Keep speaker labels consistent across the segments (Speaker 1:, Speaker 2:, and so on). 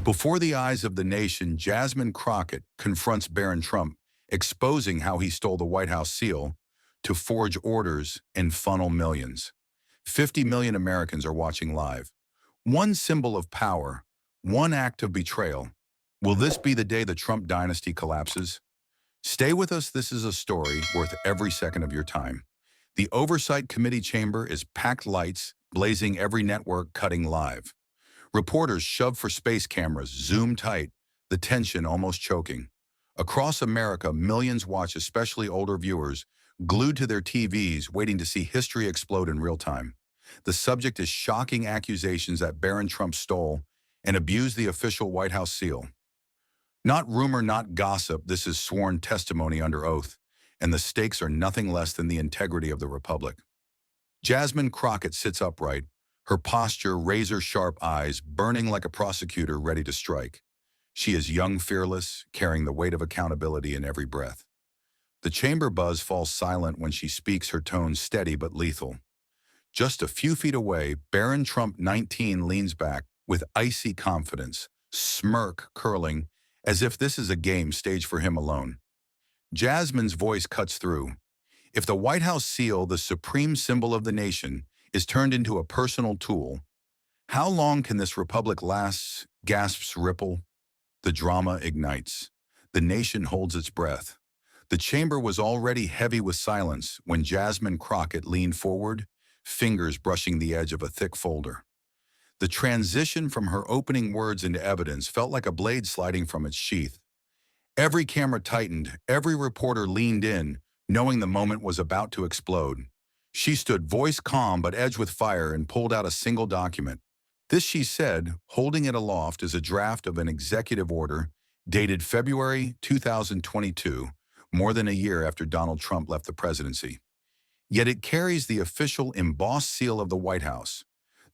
Speaker 1: Before the eyes of the nation, Jasmine Crockett confronts Barron Trump, exposing how he stole the White House seal to forge orders and funnel millions. 50 million Americans are watching live. One symbol of power, one act of betrayal. Will this be the day the Trump dynasty collapses? Stay with us. This is a story worth every second of your time. The Oversight Committee chamber is packed, lights blazing, every network cutting live. Reporters shove for space cameras, zoom tight, the tension almost choking. Across America, millions watch, especially older viewers, glued to their TVs, waiting to see history explode in real time. The subject is shocking accusations that Barron Trump stole and abused the official White House seal. Not rumor, not gossip, this is sworn testimony under oath, and the stakes are nothing less than the integrity of the Republic. Jasmine Crockett sits upright, her posture, razor-sharp eyes burning like a prosecutor ready to strike. She is young, fearless, carrying the weight of accountability in every breath. The chamber buzz falls silent when she speaks, her tone steady but lethal. Just a few feet away, Barron Trump 19 leans back with icy confidence, smirk curling, as if this is a game staged for him alone. Jasmine's voice cuts through. If the White House seal, the supreme symbol of the nation, is turned into a personal tool, how long can this republic last? Gasps ripple. The drama ignites. The nation holds its breath. The chamber was already heavy with silence when Jasmine Crockett leaned forward, fingers brushing the edge of a thick folder. The transition from her opening words into evidence felt like a blade sliding from its sheath. Every camera tightened, every reporter leaned in, knowing the moment was about to explode. She stood, voice calm but edged with fire, and pulled out a single document. This, she said, holding it aloft, is a draft of an executive order dated February 2022, more than a year after Donald Trump left the presidency. Yet it carries the official embossed seal of the White House.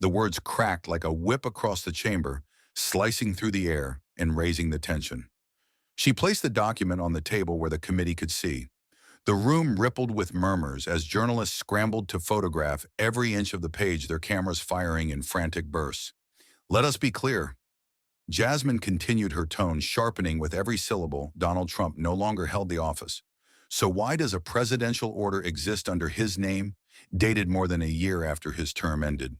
Speaker 1: The words cracked like a whip across the chamber, slicing through the air and raising the tension. She placed the document on the table where the committee could see. The room rippled with murmurs as journalists scrambled to photograph every inch of the page, their cameras firing in frantic bursts. Let us be clear. Jasmine continued, her tone sharpening with every syllable. Donald Trump no longer held the office. So why does a presidential order exist under his name, dated more than a year after his term ended?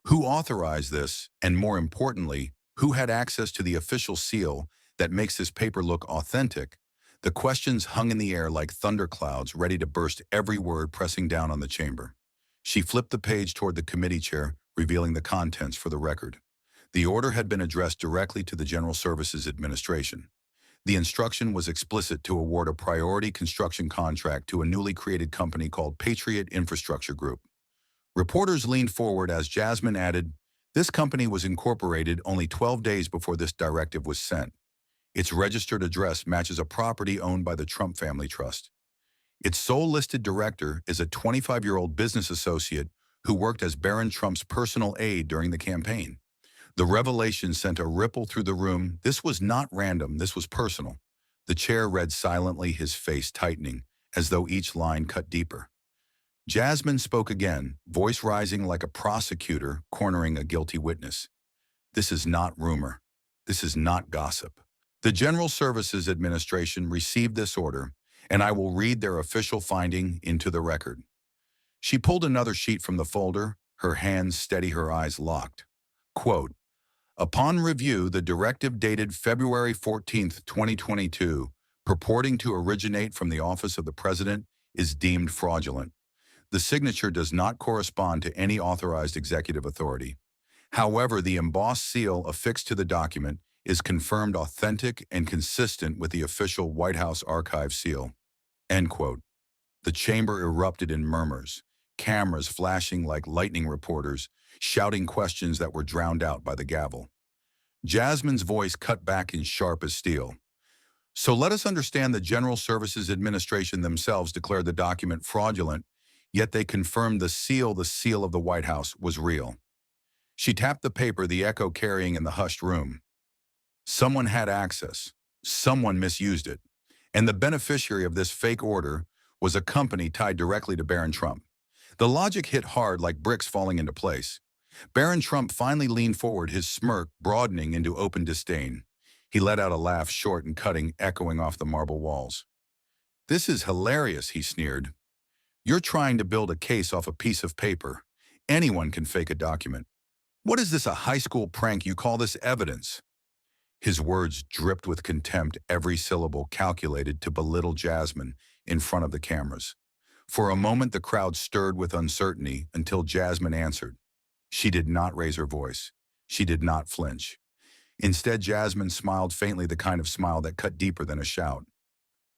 Speaker 1: Who authorized this, and more importantly, who had access to the official seal that makes this paper look authentic? The questions hung in the air like thunderclouds, ready to burst, every word pressing down on the chamber. She flipped the page toward the committee chair, revealing the contents for the record. The order had been addressed directly to the General Services Administration. The instruction was explicit to award a priority construction contract to a newly created company called Patriot Infrastructure Group. Reporters leaned forward as Jasmine added, this company was incorporated only 12 days before this directive was sent. Its registered address matches a property owned by the Trump Family Trust. Its sole listed director is a 25-year-old business associate who worked as Barron Trump's personal aide during the campaign. The revelation sent a ripple through the room. This was not random, this was personal. The chair read silently, his face tightening, as though each line cut deeper. Jasmine spoke again, voice rising like a prosecutor cornering a guilty witness. This is not rumor. This is not gossip. The General Services Administration received this order, and I will read their official finding into the record. She pulled another sheet from the folder, her hands steady, her eyes locked. Quote, upon review, the directive dated February 14, 2022, purporting to originate from the office of the President, is deemed fraudulent. The signature does not correspond to any authorized executive authority. However, the embossed seal affixed to the document is confirmed authentic and consistent with the official White House archive seal. End quote. The chamber erupted in murmurs, cameras flashing like lightning, reporters shouting questions that were drowned out by the gavel. Jasmine's voice cut back and sharp as steel. So let us understand, the General Services Administration themselves declared the document fraudulent, yet they confirmed the seal of the White House, was real. She tapped the paper, the echo carrying in the hushed room. Someone had access. Someone misused it. And the beneficiary of this fake order was a company tied directly to Barron Trump. The logic hit hard like bricks falling into place. Barron Trump finally leaned forward, his smirk broadening into open disdain. He let out a laugh, short and cutting, echoing off the marble walls. "This is hilarious," he sneered. "You're trying to build a case off a piece of paper. Anyone can fake a document. What is this, a high school prank? You call this evidence?" His words dripped with contempt, every syllable calculated to belittle Jasmine in front of the cameras. For a moment, the crowd stirred with uncertainty until Jasmine answered. She did not raise her voice. She did not flinch. Instead, Jasmine smiled faintly, the kind of smile that cut deeper than a shout.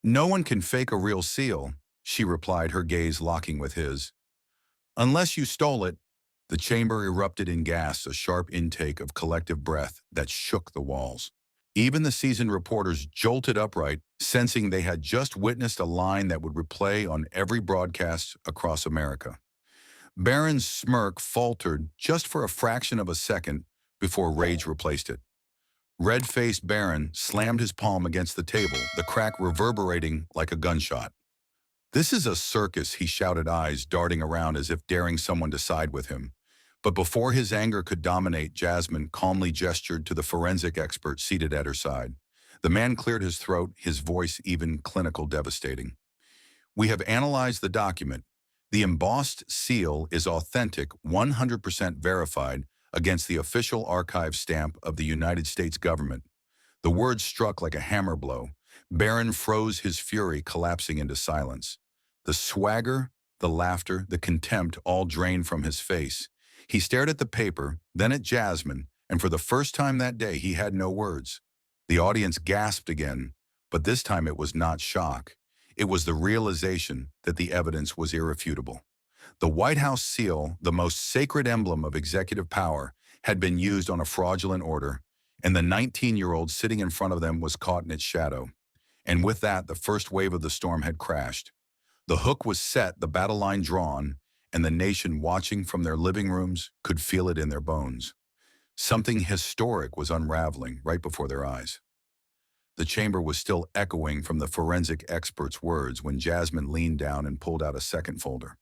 Speaker 1: "No one can fake a real seal," she replied, her gaze locking with his. "Unless you stole it." The chamber erupted in gasps, a sharp intake of collective breath that shook the walls. Even the seasoned reporters jolted upright, sensing they had just witnessed a line that would replay on every broadcast across America. Barron's smirk faltered just for a fraction of a second before rage replaced it. Red-faced Barron slammed his palm against the table, the crack reverberating like a gunshot. "This is a circus," he shouted, eyes darting around as if daring someone to side with him. But before his anger could dominate, Jasmine calmly gestured to the forensic expert seated at her side. The man cleared his throat, his voice even clinical, devastating. "We have analyzed the document. The embossed seal is authentic, 100% verified against the official archive stamp of the United States government." The words struck like a hammer blow. Barron froze, his fury collapsing into silence. The swagger, the laughter, the contempt all drained from his face. He stared at the paper, then at Jasmine, and for the first time that day he had no words. The audience gasped again, but this time it was not shock. It was the realization that the evidence was irrefutable. The White House seal, the most sacred emblem of executive power, had been used on a fraudulent order, and the 19-year-old sitting in front of them was caught in its shadow. And with that, the first wave of the storm had crashed. The hook was set, the battle line drawn, and the nation watching from their living rooms could feel it in their bones. Something historic was unraveling right before their eyes. The chamber was still echoing from the forensic expert's words when Jasmine leaned down and pulled out a second folder.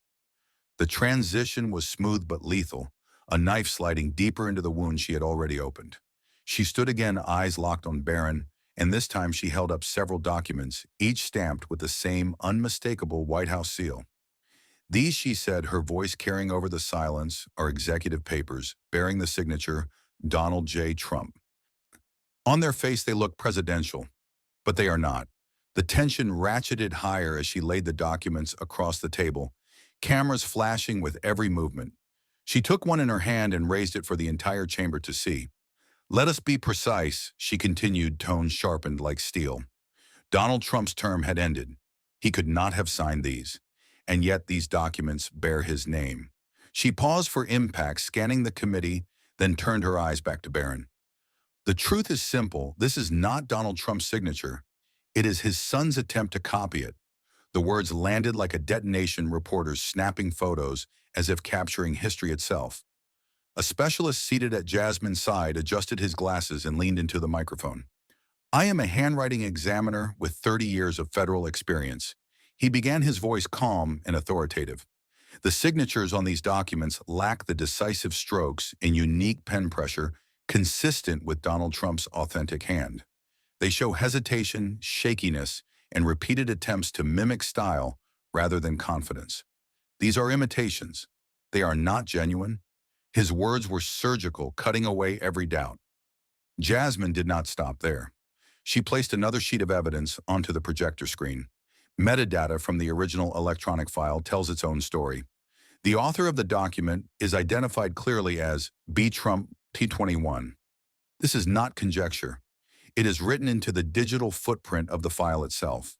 Speaker 1: The transition was smooth but lethal, a knife sliding deeper into the wound she had already opened. She stood again, eyes locked on Barron, and this time she held up several documents, each stamped with the same unmistakable White House seal. "These," she said, her voice carrying over the silence, "are executive papers bearing the signature Donald J. Trump. On their face they look presidential, but they are not." The tension ratcheted higher as she laid the documents across the table, cameras flashing with every movement. She took one in her hand and raised it for the entire chamber to see. "Let us be precise," she continued, tone sharpened like steel. "Donald Trump's term had ended. He could not have signed these. And yet these documents bear his name." She paused for impact, scanning the committee, then turned her eyes back to Barron. "The truth is simple. This is not Donald Trump's signature. It is his son's attempt to copy it." The words landed like a detonation, reporters snapping photos as if capturing history itself. A specialist seated at Jasmine's side adjusted his glasses and leaned into the microphone. "I am a handwriting examiner with 30 years of federal experience." He began, his voice calm and authoritative. "The signatures on these documents lack the decisive strokes and unique pen pressure consistent with Donald Trump's authentic hand. They show hesitation, shakiness, and repeated attempts to mimic style rather than confidence. These are imitations. They are not genuine." His words were surgical, cutting away every doubt. Jasmine did not stop there. She placed another sheet of evidence onto the projector screen. Metadata from the original electronic file tells its own story. The author of the document is identified clearly as B. Trump T21. This is not conjecture. It is written into the digital footprint of the file itself.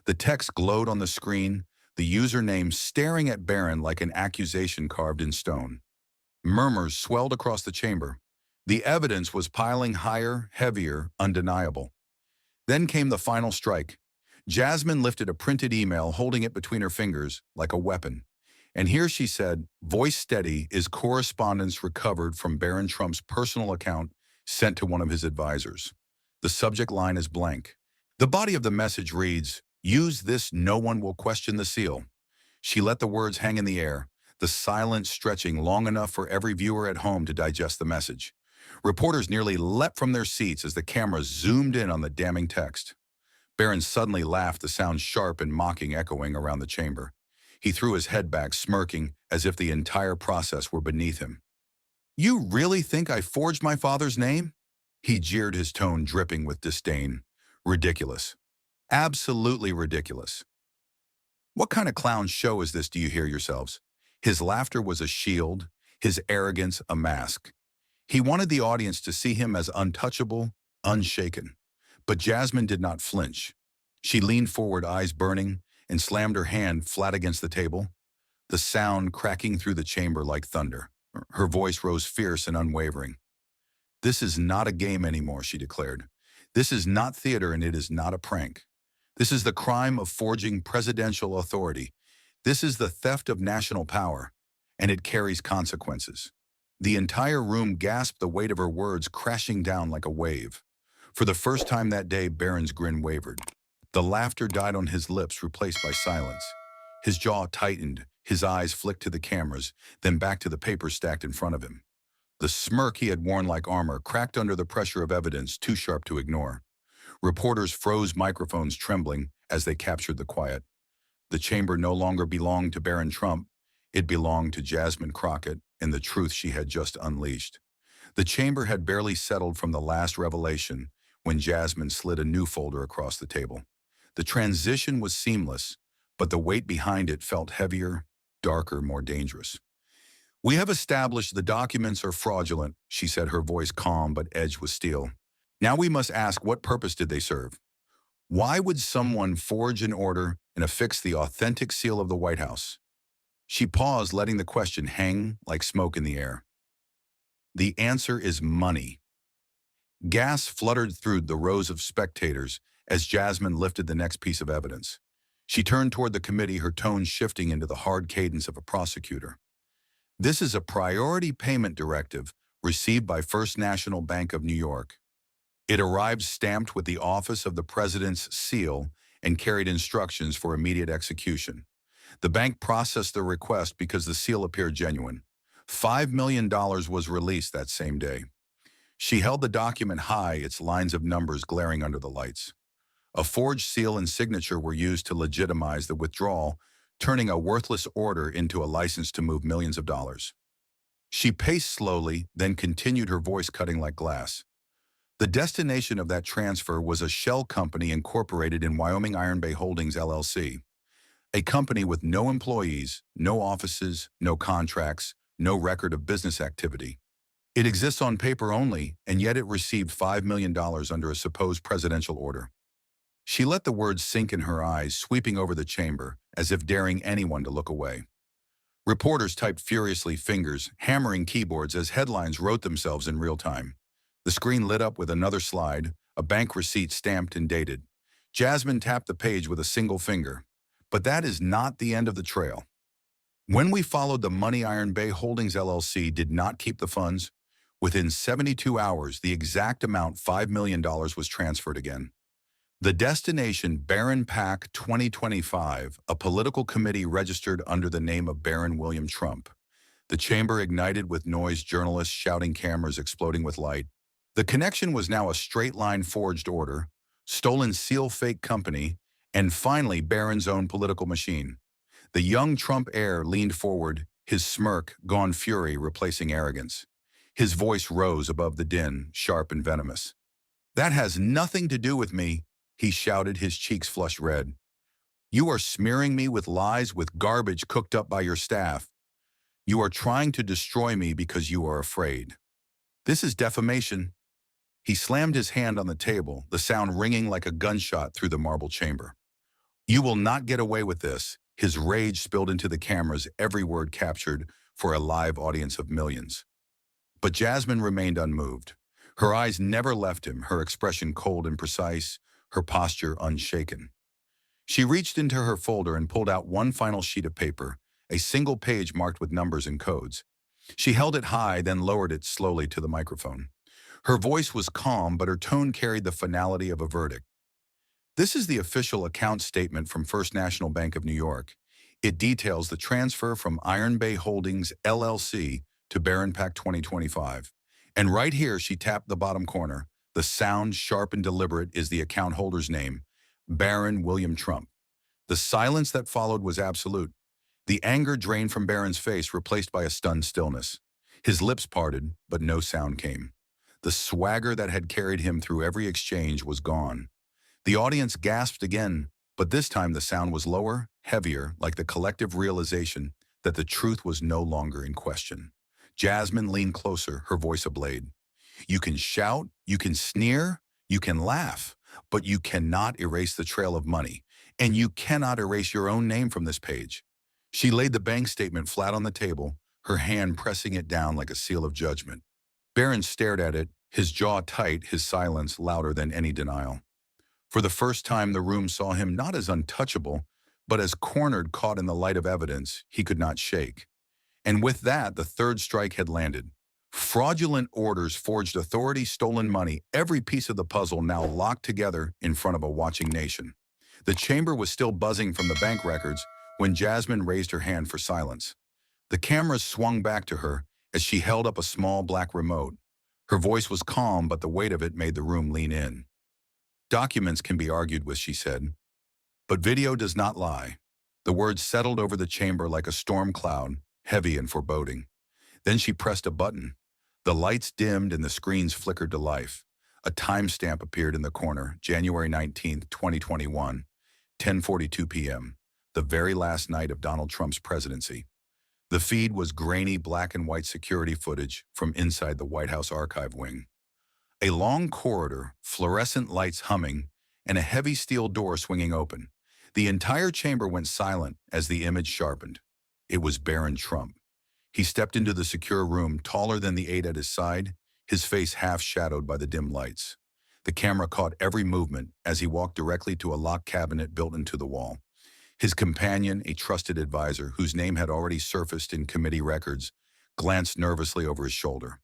Speaker 1: The text glowed on the screen, the username staring at Barron like an accusation carved in stone. Murmurs swelled across the chamber. The evidence was piling higher, heavier, undeniable. Then came the final strike. Jasmine lifted a printed email, holding it between her fingers like a weapon. And here she said, voice steady, is correspondence recovered from Barron Trump's personal account sent to one of his advisors. The subject line is blank. The body of the message reads, "Use this, no one will question the seal." She let the words hang in the air. the silence stretching long enough for every viewer at home to digest the message. Reporters nearly leapt from their seats as the camera zoomed in on the damning text. Barron suddenly laughed, the sound sharp and mocking echoing around the chamber. He threw his head back, smirking, as if the entire process were beneath him. "You really think I forged my father's name?" He jeered, his tone dripping with disdain. "Ridiculous. Absolutely ridiculous. What kind of clown show is this, do you hear yourselves?" His laughter was a shield, his arrogance a mask. He wanted the audience to see him as untouchable, unshaken. But Jasmine did not flinch. She leaned forward, eyes burning, and slammed her hand flat against the table, the sound cracking through the chamber like thunder. Her voice rose fierce and unwavering. "This is not a game anymore," she declared. "This is not theater, and it is not a prank. This is the crime of forging presidential authority. This is the theft of national power, and it carries consequences." The entire room gasped, the weight of her words crashing down like a wave. For the first time that day, Barron's grin wavered. The laughter died on his lips, replaced by silence. His jaw tightened, his eyes flicked to the cameras, then back to the papers stacked in front of him. The smirk he had worn like armor cracked under the pressure of evidence too sharp to ignore. Reporters froze, microphones trembling as they captured the quiet. The chamber no longer belonged to Barron Trump. It belonged to Jasmine Crockett and the truth she had just unleashed. The chamber had barely settled from the last revelation when Jasmine slid a new folder across the table. The transition was seamless, but the weight behind it felt heavier, darker, more dangerous. "We have established the documents are fraudulent," she said, her voice calm but edged with steel. "Now we must ask, what purpose did they serve? Why would someone forge an order and affix the authentic seal of the White House?" She paused, letting the question hang like smoke in the air. "The answer is money." Gas fluttered through the rows of spectators as Jasmine lifted the next piece of evidence. She turned toward the committee, her tone shifting into the hard cadence of a prosecutor. "This is a priority payment directive received by First National Bank of New York. It arrived stamped with the office of the president's seal and carried instructions for immediate execution. The bank processed the request because the seal appeared genuine. $5 million was released that same day." She held the document high, its lines of numbers glaring under the lights. A forged seal and signature were used to legitimize the withdrawal, turning a worthless order into a license to move millions of dollars. She paced slowly, then continued, her voice cutting like glass. "The destination of that transfer was a shell company incorporated in Wyoming Iron Bay Holdings, LLC. A company with no employees, no offices, no contracts, no record of business activity. It exists on paper only, and yet it received $5 million under a supposed presidential order." She let the words sink in her eyes, sweeping over the chamber, as if daring anyone to look away. Reporters typed furiously, fingers hammering keyboards as headlines wrote themselves in real time. The screen lit up with another slide, a bank receipt stamped and dated. Jasmine tapped the page with a single finger. But that is not the end of the trail. "When we followed the money, Iron Bay Holdings LLC did not keep the funds. Within 72 hours, the exact amount, $5 million, was transferred again. The destination, Barron PAC 2025, a political committee registered under the name of Barron William Trump." The chamber ignited with noise, journalists shouting, cameras exploding with light. The connection was now a straight-line forged order, stolen seal, fake company, and finally Barron's own political machine. The young Trump heir leaned forward, his smirk gone, fury replacing arrogance. His voice rose above the din, sharp and venomous. "That has nothing to do with me," he shouted, his cheeks flushed red. "You are smearing me with lies, with garbage cooked up by your staff. You are trying to destroy me because you are afraid. This is defamation." He slammed his hand on the table, the sound ringing like a gunshot through the marble chamber. "You will not get away with this." His rage spilled into the cameras, every word captured for a live audience of millions. But Jasmine remained unmoved. Her eyes never left him, her expression cold and precise, her posture unshaken. She reached into her folder and pulled out one final sheet of paper, a single page marked with numbers and codes. She held it high, then lowered it slowly to the microphone. Her voice was calm, but her tone carried the finality of a verdict. "This is the official account statement from First National Bank of New York. It details the transfer from Iron Bay Holdings, LLC, to Barron Pack 2025. And right here, she tapped the bottom corner. The sound, sharp and deliberate, is the account holder's name, Barron William Trump. The silence that followed was absolute. The anger drained from Barron's face, replaced by a stunned stillness. His lips parted, but no sound came. The swagger that had carried him through every exchange was gone. The audience gasped again, but this time the sound was lower, heavier, like the collective realization that the truth was no longer in question. Jasmine leaned closer, her voice ablaze. You can shout, you can sneer, you can laugh, but you cannot erase the trail of money, and you cannot erase your own name from this page. She laid the bank statement flat on the table, her hand pressing it down like a seal of judgment. Barron stared at it, his jaw tight, his silence louder than any denial. For the first time, the room saw him not as untouchable, but as cornered, caught in the light of evidence he could not shake. And with that, the third strike had landed. Fraudulent orders, forged authority, stolen money, every piece of the puzzle now locked together in front of a watching nation. The chamber was still buzzing from the bank records when Jasmine raised her hand for silence. The cameras swung back to her as she held up a small black remote. Her voice was calm, but the weight of it made the room lean in. Documents can be argued with, she said, but video does not lie. The words settled over the chamber like a storm cloud, heavy and foreboding. Then she pressed a button. The lights dimmed and the screens flickered to life. A timestamp appeared in the corner, January 19th, 2021, 10:42 p.m., the very last night of Donald Trump's presidency. The feed was grainy black and white security footage from inside the White House archive wing. A long corridor, fluorescent lights humming, and a heavy steel door swinging open. The entire chamber went silent as the image sharpened. It was Barron Trump. He stepped into the secure room, taller than the eight at his side, his face half shadowed by the dim lights. The camera caught every movement as he walked directly to a locked cabinet built into the wall. His companion, a trusted advisor whose name had already surfaced in committee records, glanced nervously over his shoulder.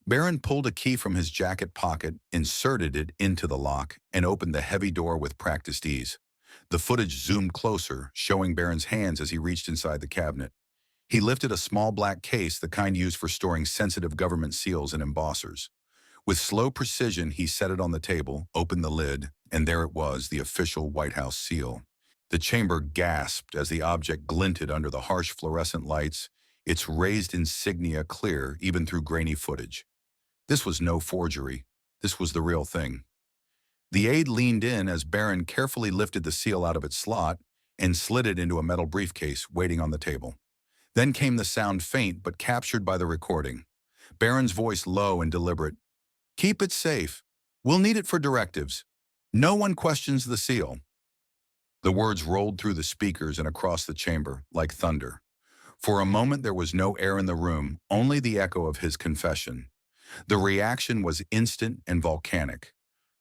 Speaker 1: Barron pulled a key from his jacket pocket, inserted it into the lock, and opened the heavy door with practiced ease. The footage zoomed closer, showing Barron's hands as he reached inside the cabinet. He lifted a small black case, the kind used for storing sensitive government seals and embossers. With slow precision, he set it on the table, opened the lid, and there it was, the official White House seal. The chamber gasped as the object glinted under the harsh fluorescent lights, its raised insignia clear even through grainy footage. This was no forgery. This was the real thing. The aide leaned in as Barron carefully lifted the seal out of its slot and slid it into a metal briefcase waiting on the table. Then came the sound, faint but captured by the recording. Barron's voice low and deliberate. "Keep it safe. We'll need it for directives. No one questions the seal." The words rolled through the speakers and across the chamber like thunder. For a moment there was no air in the room, only the echo of his confession. The reaction was instant and volcanic.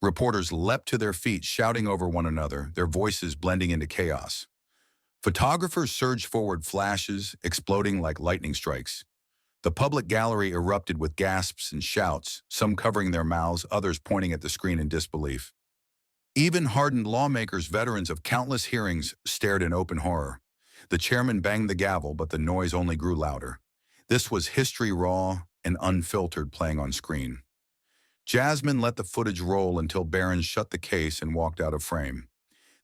Speaker 1: Reporters leapt to their feet, shouting over one another, their voices blending into chaos. Photographers surged forward, flashes exploding like lightning strikes. The public gallery erupted with gasps and shouts, some covering their mouths, others pointing at the screen in disbelief. Even hardened lawmakers, veterans of countless hearings, stared in open horror. The chairman banged the gavel, but the noise only grew louder. This was history raw and unfiltered, playing on screen. Jasmine let the footage roll until Barron shut the case and walked out of frame.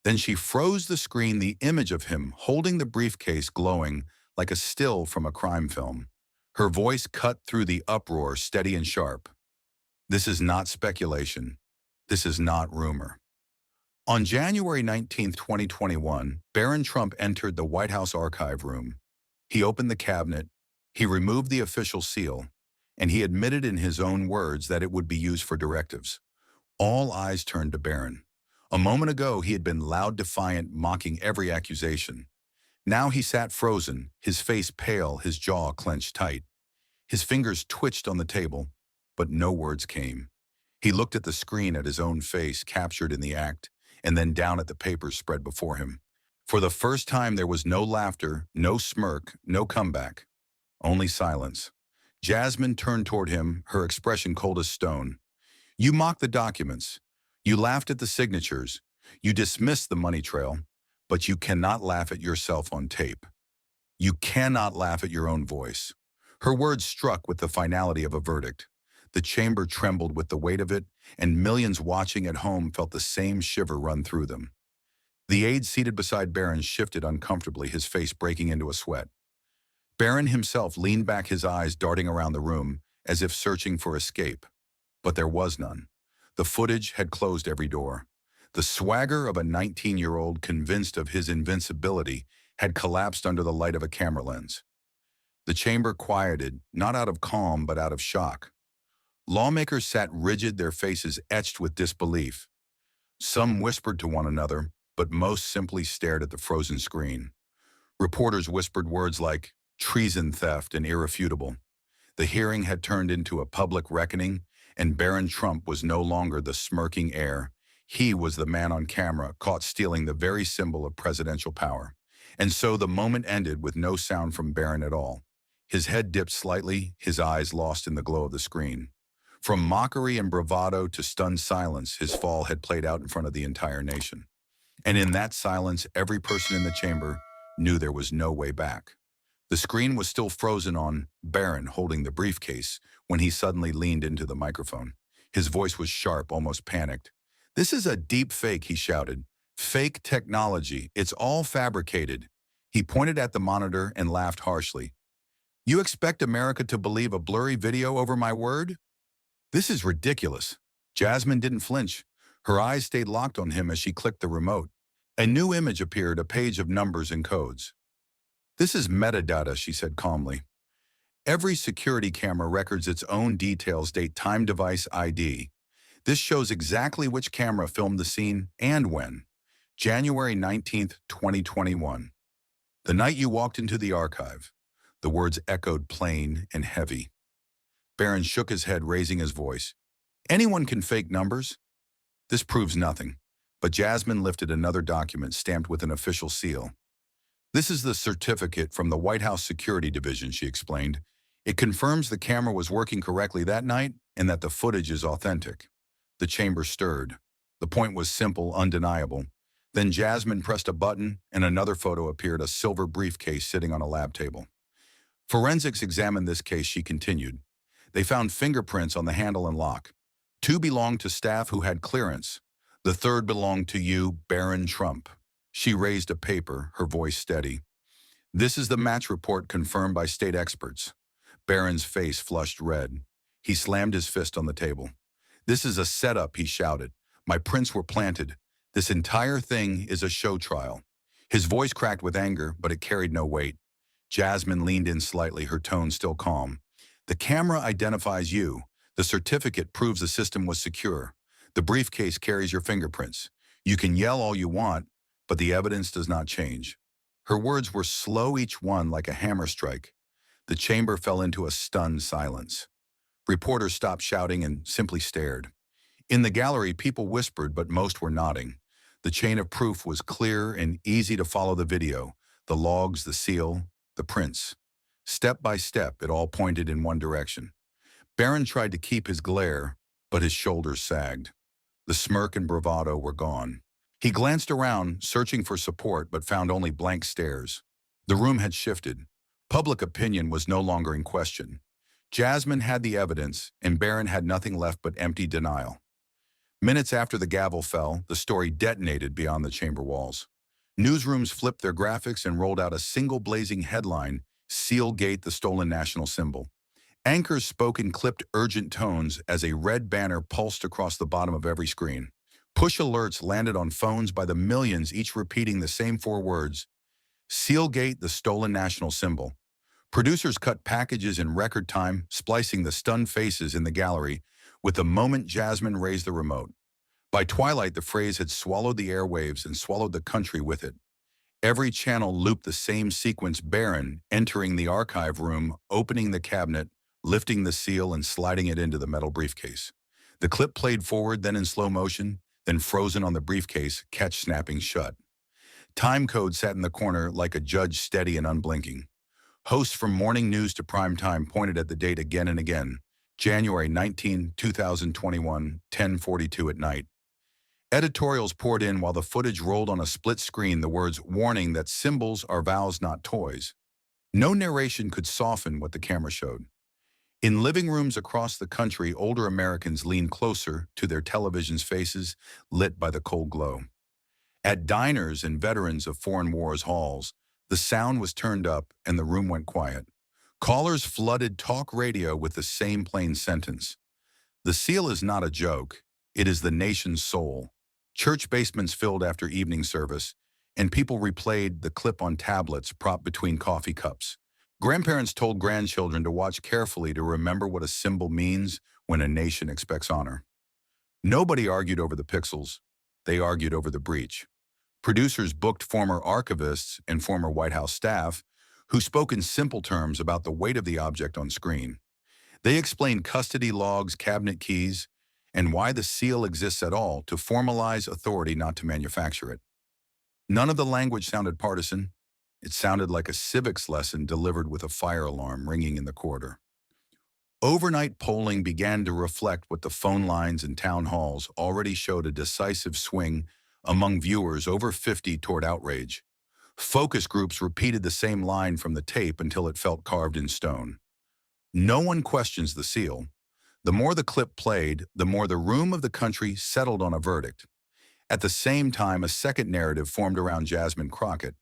Speaker 1: Then she froze the screen, the image of him holding the briefcase glowing like a still from a crime film. Her voice cut through the uproar, steady and sharp. This is not speculation. This is not rumor. On January 19, 2021, Barron Trump entered the White House archive room. He opened the cabinet, he removed the official seal, and he admitted in his own words that it would be used for directives. All eyes turned to Barron. A moment ago, he had been loud, defiant, mocking every accusation. Now he sat frozen, his face pale, his jaw clenched tight. His fingers twitched on the table, but no words came. He looked at the screen, at his own face captured in the act, and then down at the papers spread before him. For the first time, there was no laughter, no smirk, no comeback, only silence. Jasmine turned toward him, her expression cold as stone. "You mocked the documents. You laughed at the signatures. You dismissed the money trail. But you cannot laugh at yourself on tape. You cannot laugh at your own voice. Her words struck with the finality of a verdict. The chamber trembled with the weight of it, and millions watching at home felt the same shiver run through them. The aide seated beside Barron shifted uncomfortably, his face breaking into a sweat. Barron himself leaned back, his eyes darting around the room, as if searching for escape. But there was none. The footage had closed every door. The swagger of a 19-year-old convinced of his invincibility had collapsed under the light of a camera lens. The chamber quieted, not out of calm but out of shock. Lawmakers sat rigid, their faces etched with disbelief. Some whispered to one another, but most simply stared at the frozen screen. Reporters whispered words like treason, theft, and irrefutable. The hearing had turned into a public reckoning, and Barron Trump was no longer the smirking heir. He was the man on camera, caught stealing the very symbol of presidential power. And so the moment ended with no sound from Barron at all. His head dipped slightly, his eyes lost in the glow of the screen. From mockery and bravado to stunned silence, his fall had played out in front of the entire nation. And in that silence, every person in the chamber knew there was no way back. The screen was still frozen on Barron holding the briefcase when he suddenly leaned into the microphone. His voice was sharp, almost panicked. "This is a deep fake," he shouted. "Fake technology. It's all fabricated." He pointed at the monitor and laughed harshly. "You expect America to believe a blurry video over my word? This is ridiculous." Jasmine didn't flinch. Her eyes stayed locked on him as she clicked the remote. A new image appeared, a page of numbers and codes. "This is metadata," she said calmly. "Every security camera records its own details, date, time, device, ID. This shows exactly which camera filmed the scene and when. January 19th, 2021. The night you walked into the archive." The words echoed plain and heavy. Barron shook his head, raising his voice. "Anyone can fake numbers. This proves nothing." But Jasmine lifted another document stamped with an official seal. "This is the certificate from the White House Security Division," she explained. "It confirms the camera was working correctly that night and that the footage is authentic." The chamber stirred. The point was simple, undeniable. Then Jasmine pressed a button and another photo appeared, a silver briefcase sitting on a lab table. "Forensics examined this case," she continued. "They found fingerprints on the handle and lock. 2 belonged to staff who had clearance. The 3rd belonged to you, Barron Trump." She raised a paper, her voice steady. "This is the match report confirmed by state experts." Barron's face flushed red. He slammed his fist on the table. "This is a setup," he shouted. "My prints were planted. This entire thing is a show trial." His voice cracked with anger, but it carried no weight. Jasmine leaned in slightly, her tone still calm. "The camera identifies you. The certificate proves the system was secure. The briefcase carries your fingerprints. You can yell all you want, but the evidence does not change." Her words were slow, each one like a hammer strike. The chamber fell into a stunned silence. Reporters stopped shouting and simply stared. In the gallery, people whispered, but most were nodding. The chain of proof was clear and easy to follow: the video, the logs, the seal, the prints. Step by step, it all pointed in one direction. Barron tried to keep his glare, but his shoulders sagged. The smirk and bravado were gone. He glanced around, searching for support, but found only blank stares. The room had shifted. Public opinion was no longer in question. Jasmine had the evidence, and Barron had nothing left but empty denial. Minutes after the gavel fell, the story detonated beyond the chamber walls. Newsrooms flipped their graphics and rolled out a single blazing headline: "Sealgate, the stolen national symbol." Anchors spoke in clipped, urgent tones as a red banner pulsed across the bottom of every screen. Push alerts landed on phones by the millions, each repeating the same 4 words: "Sealgate, the stolen national symbol." Producers cut packages in record time, splicing the stunned faces in the gallery with the moment Jasmine raised the remote. By twilight, the phrase had swallowed the airwaves and swallowed the country with it. Every channel looped the same sequence: Barron entering the archive room, opening the cabinet, lifting the seal, and sliding it into the metal briefcase. The clip played forward, then in slow motion, then frozen on the briefcase, catch snapping shut. Time code sat in the corner like a judge, steady and unblinking. Hosts from morning news to prime time pointed at the date again and again: January 19, 2021, 10:42 at night. Editorials poured in while the footage rolled on a split screen the words warning that symbols are vows, not toys. No narration could soften what the camera showed. In living rooms across the country, older Americans leaned closer to their televisions' faces, lit by the cold glow. At diners and veterans of foreign wars halls, the sound was turned up and the room went quiet. Callers flooded talk radio with the same plain sentence. The seal is not a joke. It is the nation's soul. Church basements filled after evening service, and people replayed the clip on tablets propped between coffee cups. Grandparents told grandchildren to watch carefully to remember what a symbol means when a nation expects honor. Nobody argued over the pixels. They argued over the breach. Producers booked former archivists and former White House staff who spoke in simple terms about the weight of the object on screen. They explained custody logs, cabinet keys, and why the seal exists at all, to formalize authority, not to manufacture it. None of the language sounded partisan. It sounded like a civics lesson delivered with a fire alarm ringing in the corridor. Overnight polling began to reflect what the phone lines and town halls already showed: a decisive swing among viewers over 50 toward outrage. Focus groups repeated the same line from the tape until it felt carved in stone. No one questions the seal. The more the clip played, the more the room of the country settled on a verdict. At the same time, a second narrative formed around Jasmine Crockett.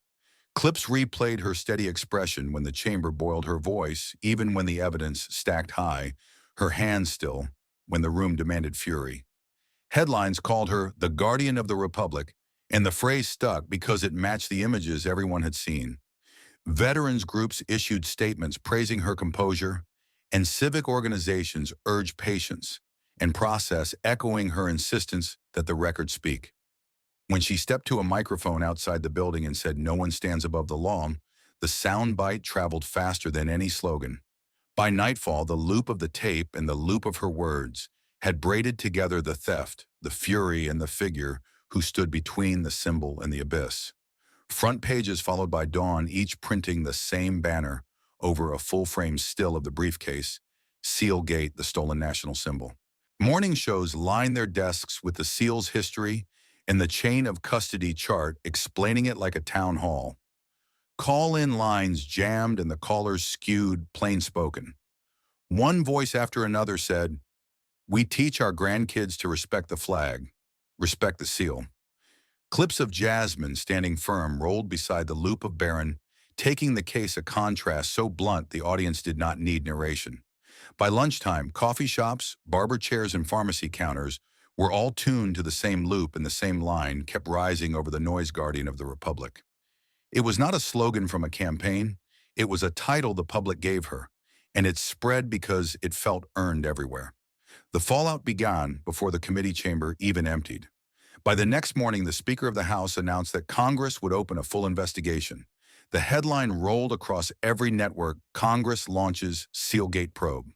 Speaker 1: Clips replayed her steady expression when the chamber boiled, her voice, even when the evidence stacked high, her hands still, when the room demanded fury. Headlines called her the Guardian of the Republic, and the phrase stuck because it matched the images everyone had seen. Veterans groups issued statements praising her composure, and civic organizations urged patience and process, echoing her insistence that the record speak. When she stepped to a microphone outside the building and said, "No one stands above the law," the soundbite traveled faster than any slogan. By nightfall, the loop of the tape and the loop of her words had braided together the theft, the fury, and the figure who stood between the symbol and the abyss. Front pages followed by dawn, each printing the same banner over a full-frame still of the briefcase: Seal Gate, the stolen national symbol. Morning shows lined their desks with the seal's history and the chain of custody chart, explaining it like a town hall. Call-in lines jammed and the callers skewed, plain-spoken. One voice after another said, "We teach our grandkids to respect the flag, respect the seal." Clips of Jasmine standing firm rolled beside the loop of Barron, taking the case a contrast so blunt the audience did not need narration. By lunchtime, coffee shops, barber chairs, and pharmacy counters were all tuned to the same loop, and the same line kept rising over the noise guardian of the Republic. It was not a slogan from a campaign. It was a title the public gave her, and it spread because it felt earned everywhere. The fallout began before the committee chamber even emptied. By the next morning, the Speaker of the House announced that Congress would open a full investigation. The headline rolled across every network: "Congress launches Sealgate probe."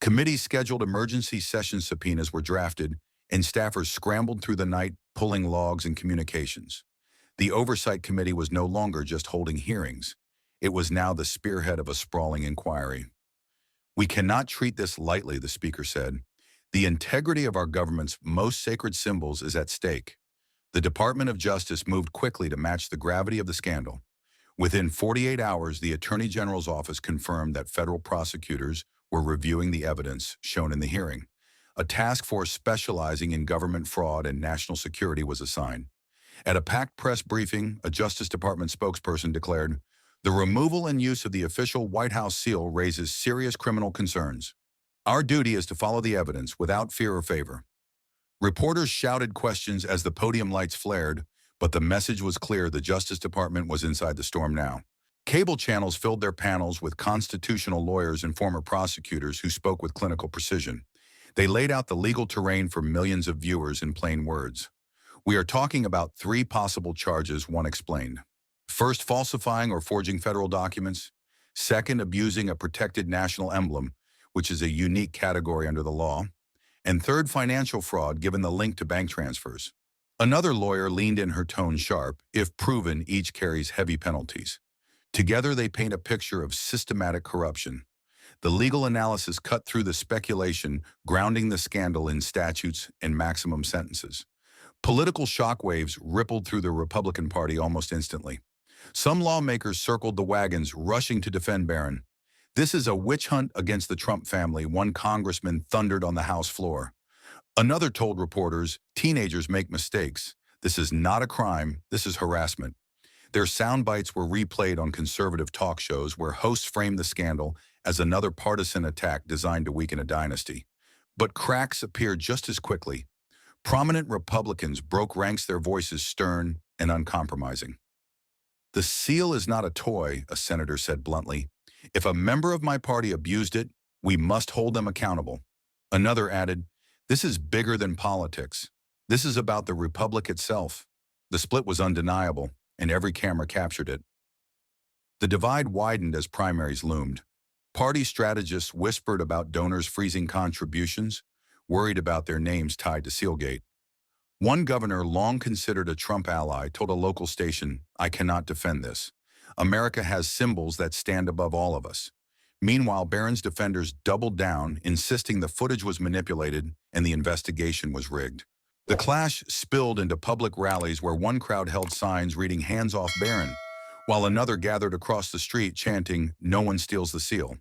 Speaker 1: Committees scheduled emergency session subpoenas were drafted, and staffers scrambled through the night pulling logs and communications. The Oversight Committee was no longer just holding hearings. It was now the spearhead of a sprawling inquiry. "We cannot treat this lightly," the Speaker said. "The integrity of our government's most sacred symbols is at stake." The Department of Justice moved quickly to match the gravity of the scandal. Within 48 hours, the Attorney General's office confirmed that federal prosecutors were reviewing the evidence shown in the hearing. A task force specializing in government fraud and national security was assigned. At a packed press briefing, a Justice Department spokesperson declared, "The removal and use of the official White House seal raises serious criminal concerns. Our duty is to follow the evidence without fear or favor." Reporters shouted questions as the podium lights flared, but the message was clear: the Justice Department was inside the storm now. Cable channels filled their panels with constitutional lawyers and former prosecutors who spoke with clinical precision. They laid out the legal terrain for millions of viewers in plain words. "We are talking about 3 possible charges," one explained. "First, falsifying or forging federal documents. Second, abusing a protected national emblem, which is a unique category under the law. And third, financial fraud, given the link to bank transfers." Another lawyer leaned in, her tone sharp. "If proven, each carries heavy penalties." Together, they paint a picture of systematic corruption. The legal analysis cut through the speculation, grounding the scandal in statutes and maximum sentences. Political shockwaves rippled through the Republican Party almost instantly. Some lawmakers circled the wagons, rushing to defend Barron. "This is a witch hunt against the Trump family," one congressman thundered on the House floor. Another told reporters, "Teenagers make mistakes. This is not a crime, this is harassment." Their sound bites were replayed on conservative talk shows where hosts framed the scandal as another partisan attack designed to weaken a dynasty. But cracks appeared just as quickly. Prominent Republicans broke ranks, their voices stern and uncompromising. "The seal is not a toy," a senator said bluntly. "If a member of my party abused it, we must hold them accountable." Another added, "This is bigger than politics. This is about the republic itself." The split was undeniable, and every camera captured it. The divide widened as primaries loomed. Party strategists whispered about donors freezing contributions, worried about their names tied to Sealgate. One governor, long considered a Trump ally, told a local station, "I cannot defend this. America has symbols that stand above all of us." Meanwhile, Barron's defenders doubled down, insisting the footage was manipulated and the investigation was rigged. The clash spilled into public rallies where one crowd held signs reading "Hands off Barron," while another gathered across the street chanting, "No one steals the seal."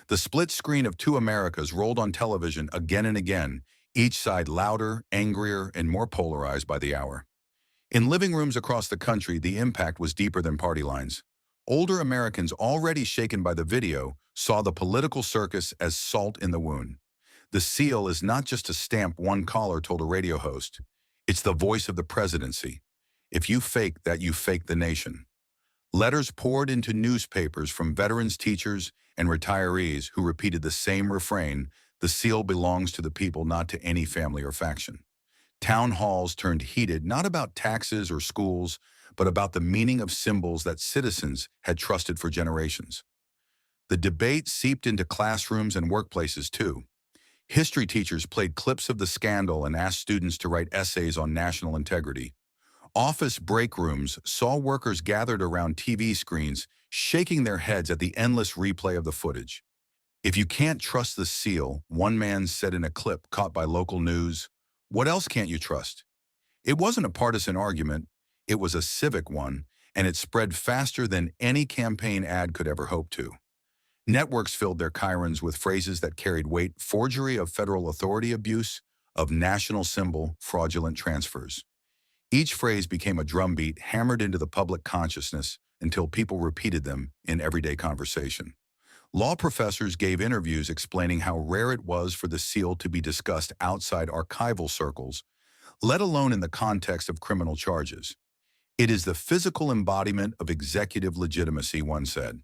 Speaker 1: The split screen of two Americas rolled on television again and again, each side louder, angrier, and more polarized by the hour. In living rooms across the country, the impact was deeper than party lines. Older Americans, already shaken by the video, saw the political circus as salt in the wound. "The seal is not just a stamp," one caller told a radio host. "It's the voice of the presidency. If you fake that, you fake the nation." Letters poured into newspapers from veterans, teachers, and retirees who repeated the same refrain: "The seal belongs to the people, not to any family or faction." Town halls turned heated, not about taxes or schools, but about the meaning of symbols that citizens had trusted for generations. The debate seeped into classrooms and workplaces too. History teachers played clips of the scandal and asked students to write essays on national integrity. Office break rooms saw workers gathered around TV screens, shaking their heads at the endless replay of the footage. "If you can't trust the seal," one man said in a clip caught by local news, "what else can't you trust?" It wasn't a partisan argument, it was a civic one, and it spread faster than any campaign ad could ever hope to. Networks filled their chyrons with phrases that carried weight: forgery of federal authority, abuse of national symbol, fraudulent transfers. Each phrase became a drumbeat hammered into the public consciousness until people repeated them in everyday conversation. Law professors gave interviews explaining how rare it was for the seal to be discussed outside archival circles, let alone in the context of criminal charges. "It is the physical embodiment of executive legitimacy," one said.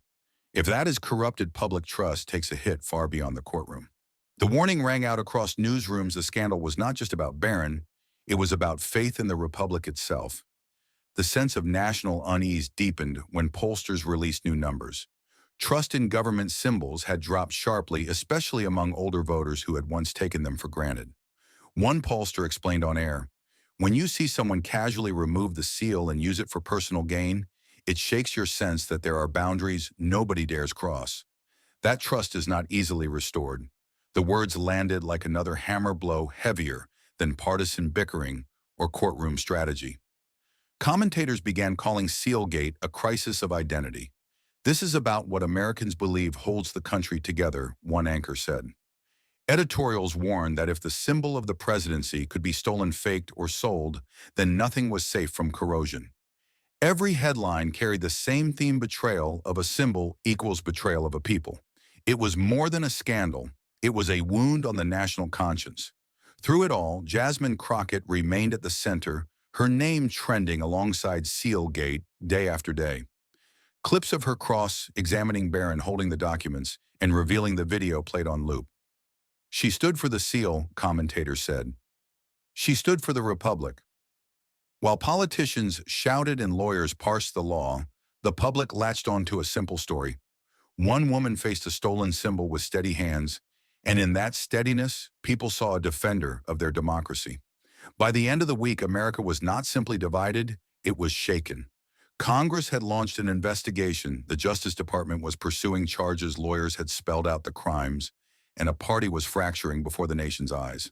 Speaker 1: "If that is corrupted, public trust takes a hit far beyond the courtroom." The warning rang out across newsrooms. The scandal was not just about Barron, it was about faith in the republic itself. The sense of national unease deepened when pollsters released new numbers. Trust in government symbols had dropped sharply, especially among older voters who had once taken them for granted. One pollster explained on air, "When you see someone casually remove the seal and use it for personal gain, it shakes your sense that there are boundaries nobody dares cross. That trust is not easily restored." The words landed like another hammer blow, heavier than partisan bickering or courtroom strategy. Commentators began calling Sealgate a crisis of identity. "This is about what Americans believe holds the country together," one anchor said. Editorials warned that if the symbol of the presidency could be stolen, faked, or sold, then nothing was safe from corrosion. Every headline carried the same theme: betrayal of a symbol equals betrayal of a people. It was more than a scandal. It was a wound on the national conscience. Through it all, Jasmine Crockett remained at the center, her name trending alongside Sealgate day after day. Clips of her cross-examining Barron, holding the documents, and revealing the video played on loop. "She stood for the seal," commentators said. "She stood for the republic." While politicians shouted and lawyers parsed the law, the public latched onto a simple story. One woman faced a stolen symbol with steady hands, and in that steadiness, people saw a defender of their democracy. By the end of the week, America was not simply divided, it was shaken. Congress had launched an investigation, the Justice Department was pursuing charges, lawyers had spelled out the crimes, and a party was fracturing before the nation's eyes.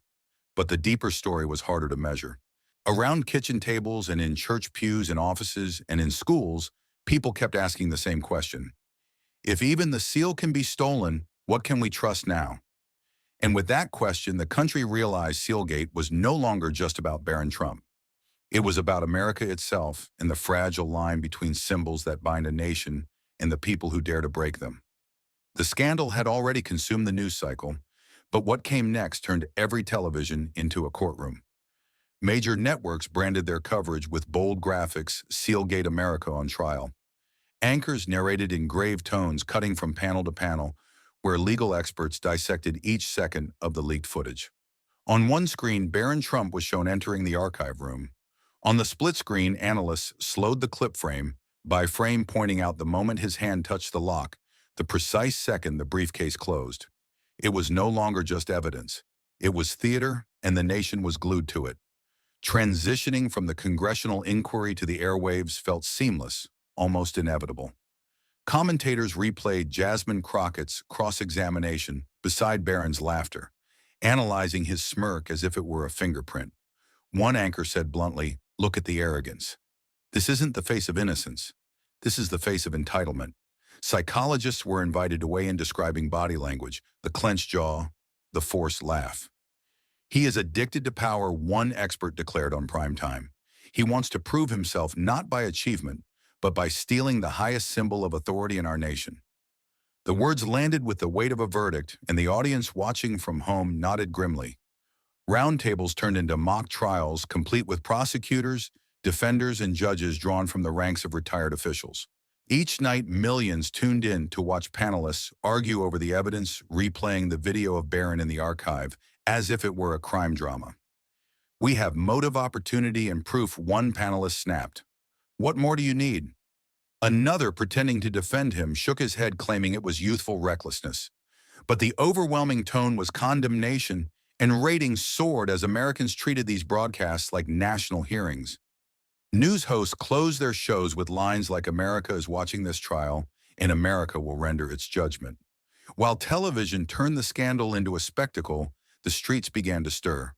Speaker 1: But the deeper story was harder to measure. Around kitchen tables and in church pews and offices and in schools, people kept asking the same question. If even the seal can be stolen, what can we trust now? And with that question, the country realized Sealgate was no longer just about Barron Trump. It was about America itself and the fragile line between symbols that bind a nation and the people who dare to break them. The scandal had already consumed the news cycle, but what came next turned every television into a courtroom. Major networks branded their coverage with bold graphics, Sealgate America on trial. Anchors narrated in grave tones, cutting from panel to panel, where legal experts dissected each second of the leaked footage. On one screen, Barron Trump was shown entering the archive room. On the split screen, analysts slowed the clip frame by frame, pointing out the moment his hand touched the lock, the precise second the briefcase closed. It was no longer just evidence. It was theater, and the nation was glued to it. Transitioning from the congressional inquiry to the airwaves felt seamless, almost inevitable. Commentators replayed Jasmine Crockett's cross-examination beside Barron's laughter, analyzing his smirk as if it were a fingerprint. One anchor said bluntly, "Look at the arrogance. This isn't the face of innocence. This is the face of entitlement." Psychologists were invited to weigh in, describing body language, the clenched jaw, the forced laugh. "He is addicted to power," one expert declared on prime time. "He wants to prove himself not by achievement, but by stealing the highest symbol of authority in our nation." The words landed with the weight of a verdict, and the audience watching from home nodded grimly. Roundtables turned into mock trials, complete with prosecutors, defenders, and judges drawn from the ranks of retired officials. Each night, millions tuned in to watch panelists argue over the evidence, replaying the video of Barron in the archive as if it were a crime drama. "We have motive, opportunity, and proof," one panelist snapped. "What more do you need?" Another, pretending to defend him, shook his head, claiming it was youthful recklessness. But the overwhelming tone was condemnation, and ratings soared as Americans treated these broadcasts like national hearings. News hosts closed their shows with lines like, "America is watching this trial, and America will render its judgment." While television turned the scandal into a spectacle, the streets began to stir.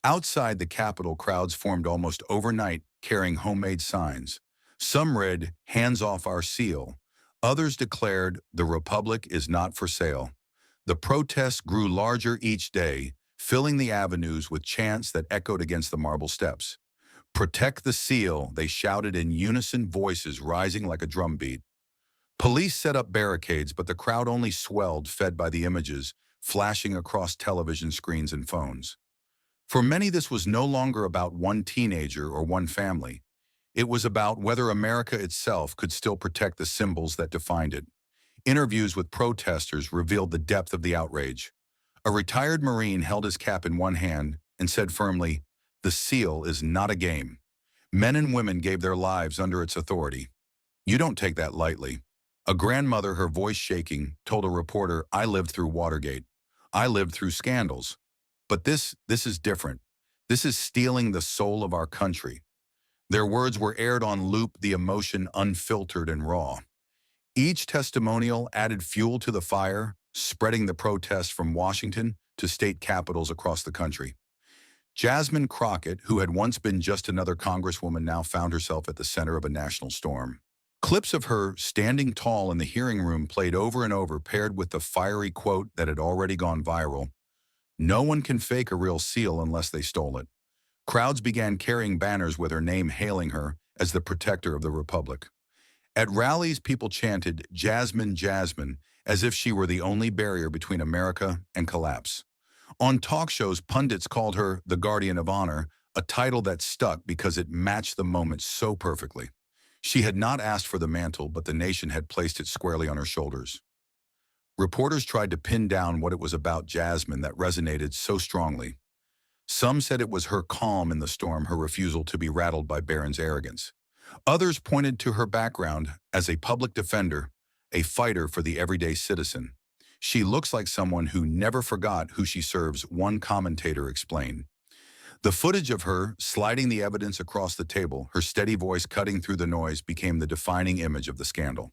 Speaker 1: Outside the Capitol, crowds formed almost overnight, carrying homemade signs. Some read, "Hands off our seal." Others declared, "The Republic is not for sale." The protests grew larger each day, filling the avenues with chants that echoed against the marble steps. "Protect the seal," they shouted in unison, voices rising like a drumbeat. Police set up barricades, but the crowd only swelled, fed by the images flashing across television screens and phones. For many, this was no longer about one teenager or one family. It was about whether America itself could still protect the symbols that defined it. Interviews with protesters revealed the depth of the outrage. A retired Marine held his cap in one hand and said firmly, "The seal is not a game." Men and women gave their lives under its authority. "You don't take that lightly." A grandmother, her voice shaking, told a reporter, "I lived through Watergate. I lived through scandals. But this is different. This is stealing the soul of our country." Their words were aired on loop, the emotion unfiltered and raw. Each testimonial added fuel to the fire, spreading the protests from Washington to state capitals across the country. Jasmine Crockett, who had once been just another congresswoman, now found herself at the center of a national storm. Clips of her standing tall in the hearing room played over and over, paired with the fiery quote that had already gone viral, "No one can fake a real seal unless they stole it." Crowds began carrying banners with her name, hailing her as the protector of the Republic. At rallies, people chanted, "Jasmine, Jasmine," as if she were the only barrier between America and collapse. On talk shows, pundits called her the Guardian of Honor, a title that stuck because it matched the moment so perfectly. She had not asked for the mantle, but the nation had placed it squarely on her shoulders. Reporters tried to pin down what it was about Jasmine that resonated so strongly. Some said it was her calm in the storm, her refusal to be rattled by Barron's arrogance. Others pointed to her background as a public defender, a fighter for the everyday citizen. "She looks like someone who never forgot who she serves," one commentator explained. The footage of her sliding the evidence across the table, her steady voice cutting through the noise, became the defining image of the scandal.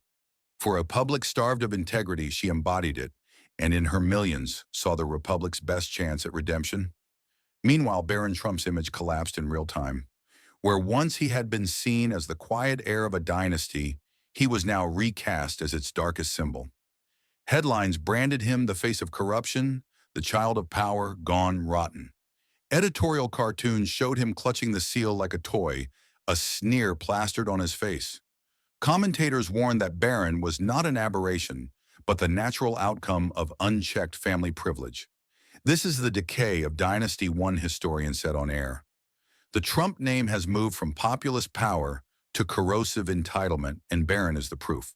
Speaker 1: For a public starved of integrity, she embodied it, and in her millions saw the Republic's best chance at redemption. Meanwhile, Barron Trump's image collapsed in real time. Where once he had been seen as the quiet heir of a dynasty, he was now recast as its darkest symbol. Headlines branded him the face of corruption, the child of power, gone rotten. Editorial cartoons showed him clutching the seal like a toy, a sneer plastered on his face. Commentators warned that Barron was not an aberration, but the natural outcome of unchecked family privilege. This is the decay of Dynasty, one historian said on air. The Trump name has moved from populist power to corrosive entitlement, and Barron is the proof.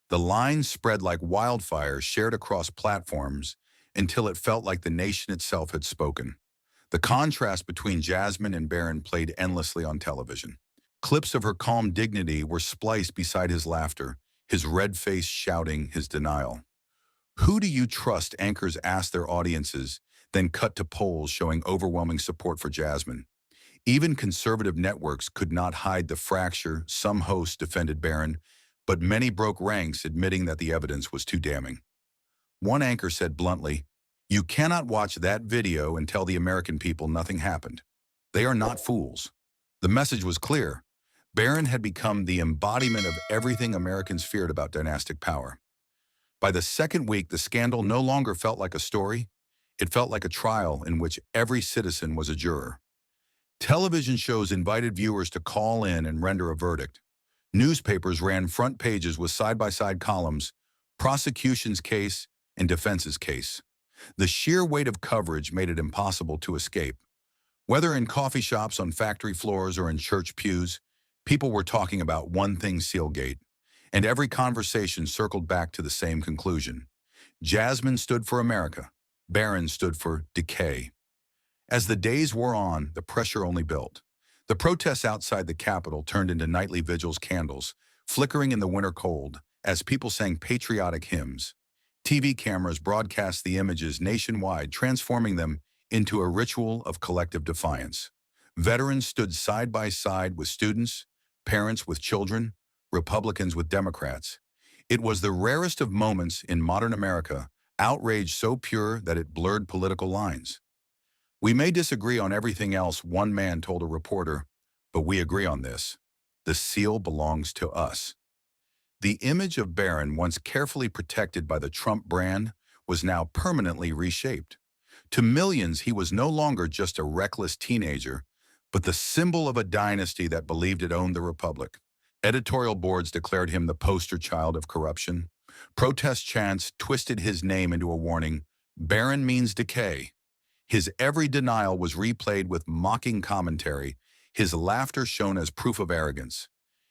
Speaker 1: The lines spread like wildfire shared across platforms until it felt like the nation itself had spoken. The contrast between Jasmine and Barron played endlessly on television. Clips of her calm dignity were spliced beside his laughter, his red face shouting his denial. Who do you trust? Anchors asked their audiences, then cut to polls showing overwhelming support for Jasmine. Even conservative networks could not hide the fracture. Some hosts defended Barron, but many broke ranks, admitting that the evidence was too damning. One anchor said bluntly, "You cannot watch that video and tell the American people nothing happened. They are not fools." The message was clear. Barron had become the embodiment of everything Americans feared about dynastic power. By the second week, the scandal no longer felt like a story. It felt like a trial in which every citizen was a juror. Television shows invited viewers to call in and render a verdict. Newspapers ran front pages with side-by-side columns, prosecution's case and defense's case. The sheer weight of coverage made it impossible to escape. Whether in coffee shops, on factory floors, or in church pews, people were talking about one thing: Sealgate. And every conversation circled back to the same conclusion. Jasmine stood for America. Barron stood for decay. As the days wore on, the pressure only built. The protests outside the Capitol turned into nightly vigils, candles flickering in the winter cold as people sang patriotic hymns. TV cameras broadcast the images nationwide, transforming them into a ritual of collective defiance. Veterans stood side by side with students, parents with children, Republicans with Democrats. It was the rarest of moments in modern America, outrage so pure that it blurred political lines. "We may disagree on everything else," one man told a reporter, "but we agree on this. The seal belongs to us." The image of Barron, once carefully protected by the Trump brand, was now permanently reshaped. To millions, he was no longer just a reckless teenager, but the symbol of a dynasty that believed it owned the republic. Editorial boards declared him the poster child of corruption. Protest chants twisted his name into a warning: Barron means decay. His every denial was replayed with mocking commentary, his laughter shown as proof of arrogance.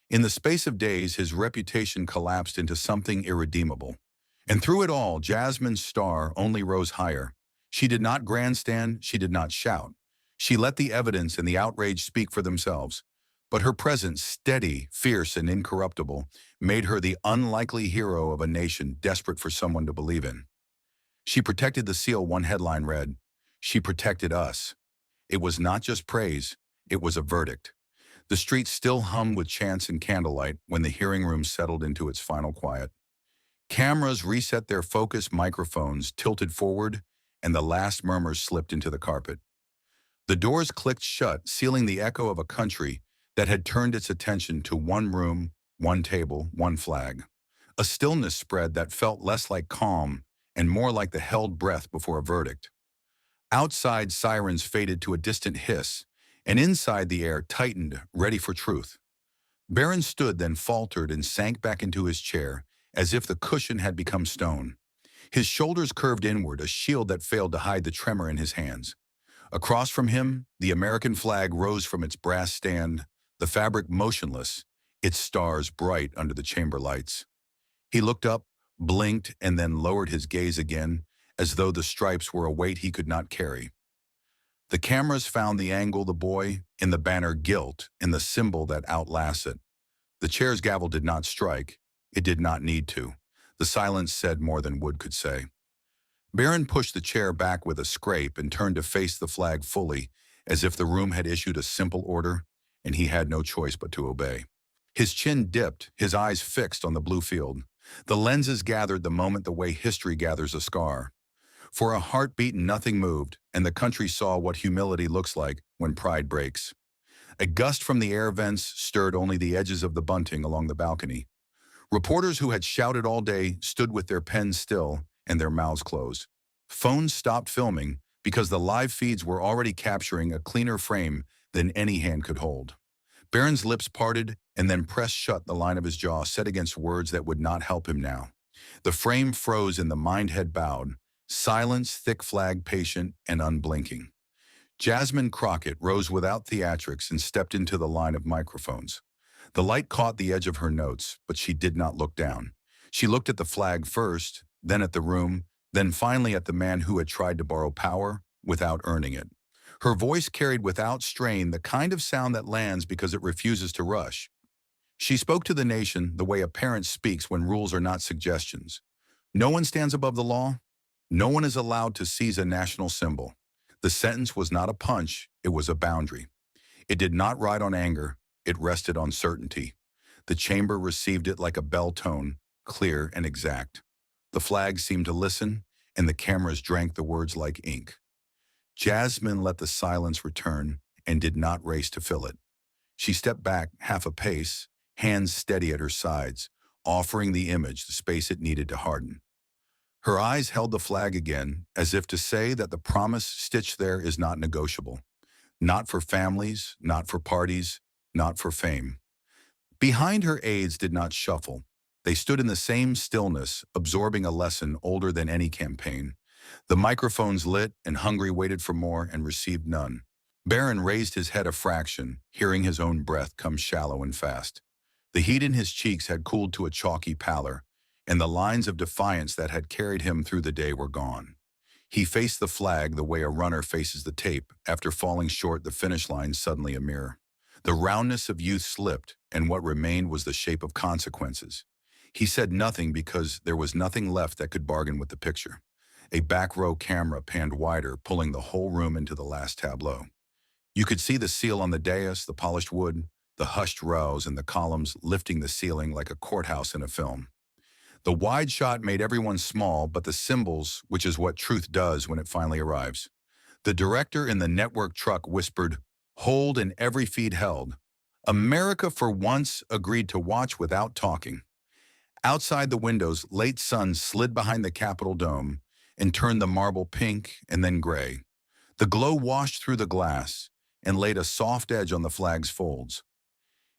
Speaker 1: In the space of days, his reputation collapsed into something irredeemable. And through it all, Jasmine's star only rose higher. She did not grandstand, she did not shout. She let the evidence and the outrage speak for themselves. But her presence, steady, fierce, and incorruptible, made her the unlikely hero of a nation desperate for someone to believe in. She protected the seal. One headline read, "She protected us." It was not just praise, it was a verdict. The streets still hummed with chants and candlelight when the hearing room settled into its final quiet. Cameras reset their focus, microphones tilted forward, and the last murmurs slipped into the carpet. The doors clicked shut, sealing the echo of a country that had turned its attention to one room, one table, one flag. A stillness spread that felt less like calm and more like the held breath before a verdict. Outside, sirens faded to a distant hiss, and inside the air tightened, ready for truth. Barron stood, then faltered and sank back into his chair, as if the cushion had become stone. His shoulders curved inward, a shield that failed to hide the tremor in his hands. Across from him, the American flag rose from its brass stand, the fabric motionless, its stars bright under the chamber lights. He looked up, blinked, and then lowered his gaze again, as though the stripes were a weight he could not carry. The cameras found the angle, the boy, in the banner guilt, in the symbol that outlasts it. The chair's gavel did not strike. It did not need to. The silence said more than wood could say. Barron pushed the chair back with a scrape and turned to face the flag fully, as if the room had issued a simple order, and he had no choice but to obey. His chin dipped, his eyes fixed on the blue field. The lenses gathered the moment the way history gathers a scar. For a heartbeat, nothing moved, and the country saw what humility looks like when pride breaks. A gust from the air vents stirred only the edges of the bunting along the balcony. Reporters who had shouted all day stood with their pens still and their mouths closed. Phones stopped filming because the live feeds were already capturing a cleaner frame than any hand could hold. Barron's lips parted and then pressed shut, the line of his jaw set against words that would not help him now. The frame froze and the mind head bowed. Silence, thick flag, patient and unblinking. Jasmine Crockett rose without theatrics and stepped into the line of microphones. The light caught the edge of her notes, but she did not look down. She looked at the flag first, then at the room, then finally at the man who had tried to borrow power without earning it. Her voice carried without strain the kind of sound that lands because it refuses to rush. She spoke to the nation the way a parent speaks when rules are not suggestions. No one stands above the law. No one is allowed to seize a national symbol. The sentence was not a punch, it was a boundary. It did not ride on anger, it rested on certainty. The chamber received it like a bell tone, clear and exact. The flag seemed to listen, and the cameras drank the words like ink. Jasmine let the silence return and did not race to fill it. She stepped back half a pace, hands steady at her sides, offering the image the space it needed to harden. Her eyes held the flag again, as if to say that the promise stitched there is not negotiable. Not for families, not for parties, not for fame. Behind her aides did not shuffle. They stood in the same stillness, absorbing a lesson older than any campaign. The microphones lit, and Hungry waited for more and received none. Barron raised his head a fraction, hearing his own breath come shallow and fast. The heat in his cheeks had cooled to a chalky pallor, and the lines of defiance that had carried him through the day were gone. He faced the flag the way a runner faces the tape, after falling short the finish line suddenly a mirror. The roundness of youth slipped, and what remained was the shape of consequences. He said nothing because there was nothing left that could bargain with the picture. A back row camera panned wider, pulling the whole room into the last tableau. You could see the seal on the dais, the polished wood, the hushed rows, and the columns lifting the ceiling like a courthouse in a film. The wide shot made everyone small, but the symbols, which is what truth does when it finally arrives. The director in the network truck whispered, "Hold," and every feed held. America for once agreed to watch without talking. Outside the windows, late sun slid behind the Capitol dome and turned the marble pink and then gray. The glow washed through the glass and laid a soft edge on the flag's folds.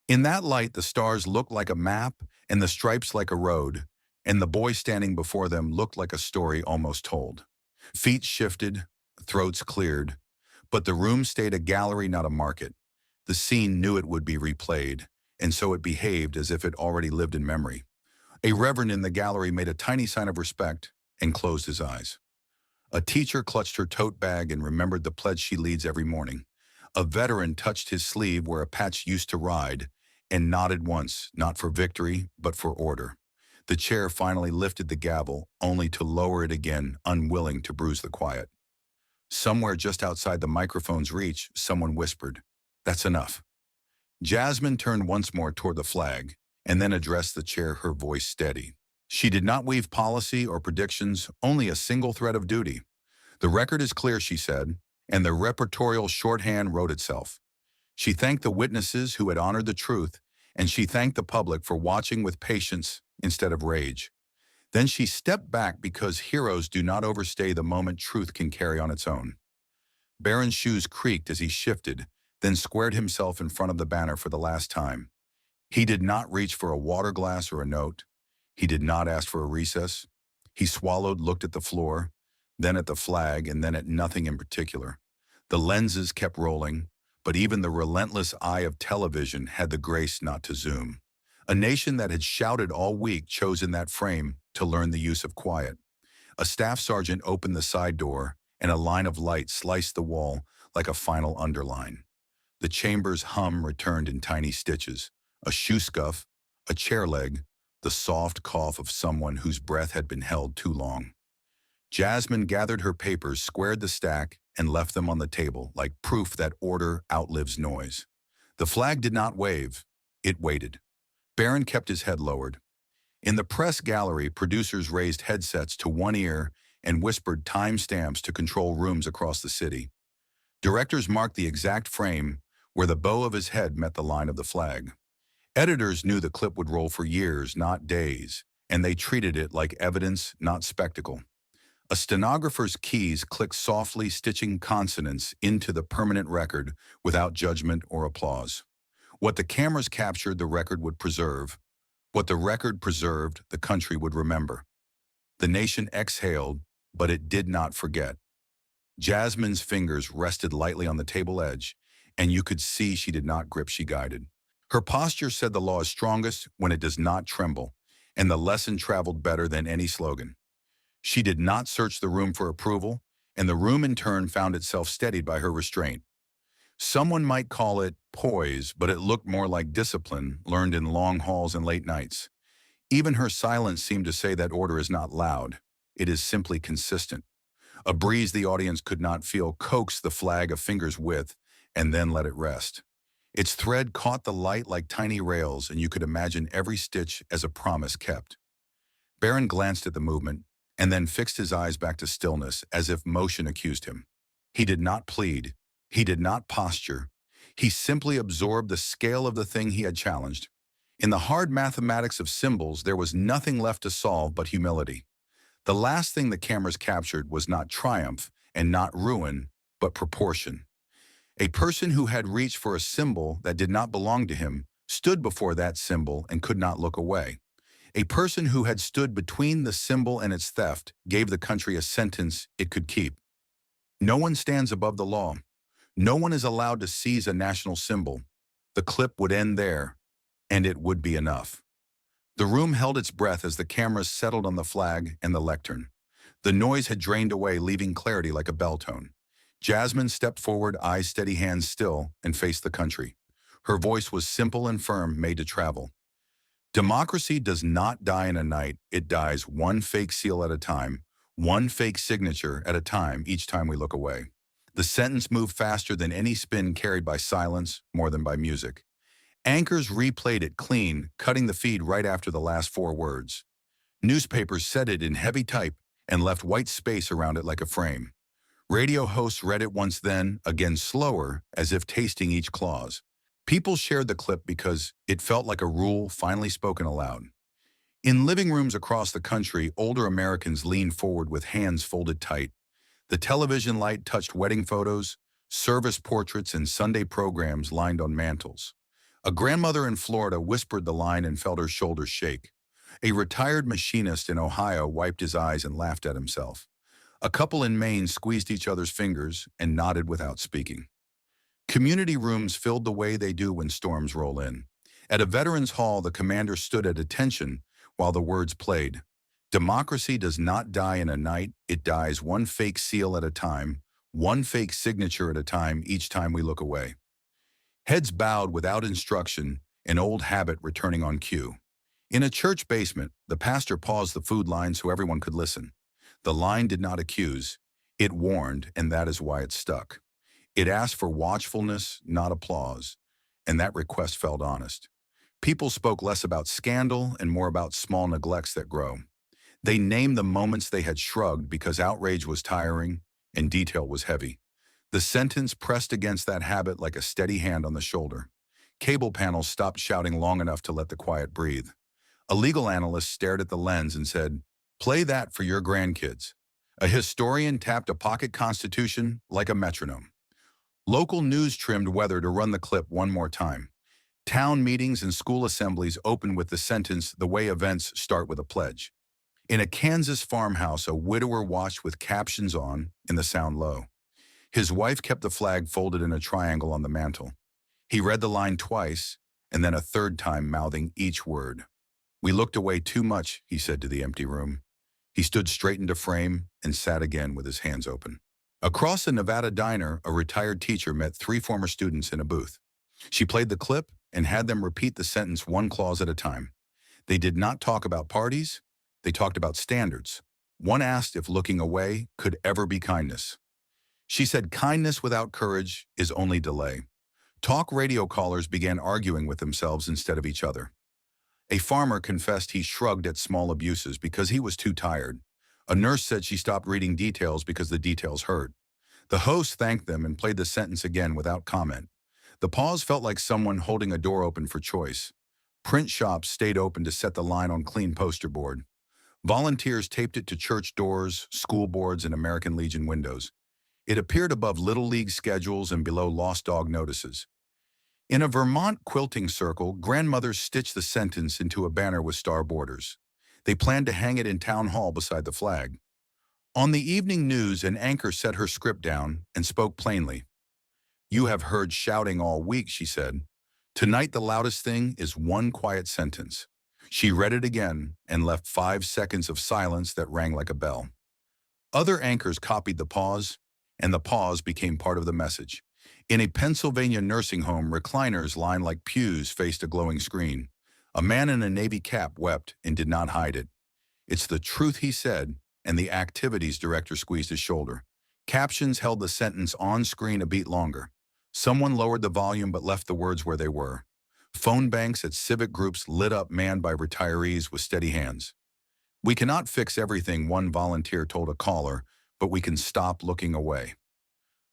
Speaker 1: In that light, the stars looked like a map and the stripes like a road, and the boy standing before them looked like a story almost told. Feet shifted, throats cleared, but the room stayed a gallery, not a market. The scene knew it would be replayed, and so it behaved as if it already lived in memory. A reverend in the gallery made a tiny sign of respect and closed his eyes. A teacher clutched her tote bag and remembered the pledge she leads every morning. A veteran touched his sleeve where a patch used to ride and nodded once, not for victory, but for order. The chair finally lifted the gavel, only to lower it again, unwilling to bruise the quiet. Somewhere just outside the microphone's reach, someone whispered, "That's enough." Jasmine turned once more toward the flag, and then addressed the chair, her voice steady. She did not weave policy or predictions, only a single thread of duty. "The record is clear," she said, and the repertorial shorthand wrote itself. She thanked the witnesses who had honored the truth, and she thanked the public for watching with patience instead of rage. Then she stepped back because heroes do not overstay the moment truth can carry on its own. Barron's shoes creaked as he shifted, then squared himself in front of the banner for the last time. He did not reach for a water glass or a note. He did not ask for a recess. He swallowed, looked at the floor, then at the flag, and then at nothing in particular. The lenses kept rolling, but even the relentless eye of television had the grace not to zoom. A nation that had shouted all week chose in that frame to learn the use of quiet. A staff sergeant opened the side door, and a line of light sliced the wall like a final underline. The chamber's hum returned in tiny stitches, a shoe scuff, a chair leg, the soft cough of someone whose breath had been held too long. Jasmine gathered her papers, squared the stack, and left them on the table like proof that order outlives noise. The flag did not wave, it waited. Barron kept his head lowered. In the press gallery, producers raised headsets to one ear and whispered timestamps to control rooms across the city. Directors marked the exact frame where the bow of his head met the line of the flag. Editors knew the clip would roll for years, not days, and they treated it like evidence, not spectacle. A stenographer's keys clicked softly, stitching consonants into the permanent record without judgment or applause. What the cameras captured, the record would preserve. What the record preserved, the country would remember. The nation exhaled, but it did not forget. Jasmine's fingers rested lightly on the table edge, and you could see she did not grip, she guided. Her posture said the law is strongest when it does not tremble, and the lesson traveled better than any slogan. She did not search the room for approval, and the room in turn found itself steadied by her restraint. Someone might call it poise, but it looked more like discipline learned in long halls and late nights. Even her silence seemed to say that order is not loud. It is simply consistent. A breeze the audience could not feel coaxed the flag a finger's width and then let it rest. Its thread caught the light like tiny rails, and you could imagine every stitch as a promise kept. Barron glanced at the movement and then fixed his eyes back to stillness as if motion accused him. He did not plead. He did not posture. He simply absorbed the scale of the thing he had challenged. In the hard mathematics of symbols, there was nothing left to solve but humility. The last thing the cameras captured was not triumph and not ruin, but proportion. A person who had reached for a symbol that did not belong to him stood before that symbol and could not look away. A person who had stood between the symbol and its theft gave the country a sentence it could keep. No one stands above the law. No one is allowed to seize a national symbol. The clip would end there, and it would be enough. The room held its breath as the cameras settled on the flag and the lectern. The noise had drained away, leaving clarity like a bell tone. Jasmine stepped forward, eyes steady, hands still, and faced the country. Her voice was simple and firm, made to travel. Democracy does not die in a night. It dies one fake seal at a time, one fake signature at a time, each time we look away. The sentence moved faster than any spin carried by silence, more than by music. Anchors replayed it clean, cutting the feed right after the last four words. Newspapers said it in heavy type and left white space around it like a frame. Radio hosts read it once, then, again slower, as if tasting each clause. People shared the clip because it felt like a rule finally spoken aloud. In living rooms across the country, older Americans leaned forward with hands folded tight. The television light touched wedding photos, service portraits, and Sunday programs lined on mantels. A grandmother in Florida whispered the line and felt her shoulders shake. A retired machinist in Ohio wiped his eyes and laughed at himself. A couple in Maine squeezed each other's fingers and nodded without speaking. Community rooms filled the way they do when storms roll in. At a veterans hall, the commander stood at attention while the words played. Democracy does not die in a night. It dies one fake seal at a time, one fake signature at a time, each time we look away. Heads bowed without instruction, an old habit returning on cue. In a church basement, the pastor paused the food line so everyone could listen. The line did not accuse. It warned, and that is why it stuck. It asked for watchfulness, not applause, and that request felt honest. People spoke less about scandal and more about small neglects that grow. They named the moments they had shrugged because outrage was tiring and detail was heavy. The sentence pressed against that habit like a steady hand on the shoulder. Cable panels stopped shouting long enough to let the quiet breathe. A legal analyst stared at the lens and said, "Play that for your grandkids." A historian tapped a pocket constitution like a metronome. Local news trimmed weather to run the clip one more time. Town meetings and school assemblies opened with the sentence, "The way events start with a pledge." In a Kansas farmhouse, a widower watched with captions on and the sound low. His wife kept the flag folded in a triangle on the mantel. He read the line twice, and then a third time, mouthing each word. "We looked away too much," he said to the empty room. He stood straight into frame and sat again with his hands open. Across a Nevada diner, a retired teacher met 3 former students in a booth. She played the clip and had them repeat the sentence one clause at a time. They did not talk about parties. They talked about standards. One asked if looking away could ever be kindness. She said kindness without courage is only delay. Talk radio callers began arguing with themselves instead of each other. A farmer confessed he shrugged at small abuses because he was too tired. A nurse said she stopped reading details because the details hurt. The host thanked them and played the sentence again without comment. The pause felt like someone holding a door open for choice. Print shops stayed open to set the line on clean poster board. Volunteers taped it to church doors, school boards, and American Legion windows. It appeared above Little League schedules and below lost dog notices. In a Vermont quilting circle, grandmothers stitched the sentence into a banner with star borders. They planned to hang it in town hall beside the flag. On the evening news, an anchor set her script down and spoke plainly. "You have heard shouting all week," she said. "Tonight the loudest thing is one quiet sentence." She read it again and left 5 seconds of silence that rang like a bell. Other anchors copied the pause, and the pause became part of the message. In a Pennsylvania nursing home, recliners lined like pews faced a glowing screen. A man in a Navy cap wept and did not hide it. "It's the truth," he said, and the activities director squeezed his shoulder. Captions held the sentence on screen a beat longer. Someone lowered the volume but left the words where they were. Phone banks at civic groups lit up, manned by retirees with steady hands. "We cannot fix everything," one volunteer told a caller, "but we can stop looking away."